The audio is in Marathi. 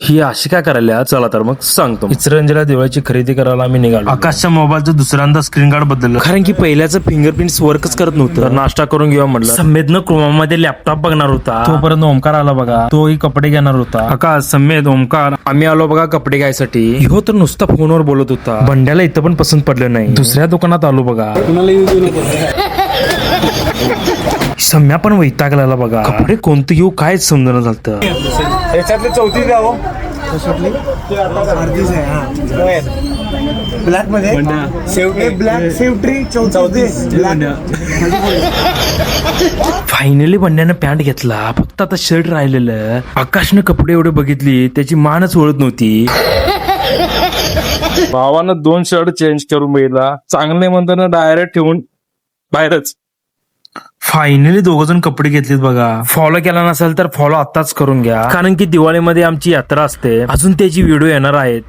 ही अशी काय करायला? चला तर मग सांगतो. इचरंजीला दिवाळीची खरेदी करायला आम्ही निघालो. आकाशच्या मोबाईलचं दुसऱ्यांदा स्क्रीन गार्ड बदललं, कारण की पहिल्याचं फिंगरप्रिंट वर्कच करत नव्हतं. तर नाश्ता करून घेऊया म्हटलं. संमेदनं क्रोमामध्ये लॅपटॉप बघणार होता, तोपर्यंत ओमकार आला बघा. तोही कपडे घेणार होता. आकाश, संमेद, ओमकार आम्ही आलो बघा कपडे घ्यायसाठी. हो तर नुसता फोनवर बोलत होता. बंड्याला इथं पण पसंत पडलं नाही. दुसऱ्या दुकानात आलो बघा. सम्या पण वैतागला बघा. कपडे कोणतं घेऊ काय समजणं झालं. याच्यातले 34 द्या हो. ब्लॅक मध्ये ब्लॅक सेवट्री 34. फायनली बंड्यानं पॅन्ट घेतला. फक्त आता शर्ट राहिलेलं. आकाशनं कपडे एवढे बघितली त्याची मानच ओळख नव्हती. भावानं 2 शर्ट चेंज करून बघितला. चांगले म्हणताना डायरेक्ट ठेवून बाहेरच. फायनली 2 जण कपडे घेतलेत बघा. फॉलो केला नसेल तर फॉलो आताच करून घ्या, कारण की दिवाळीमध्ये आमची यात्रा असते. अजून त्याची व्हिडिओ येणार आहेत.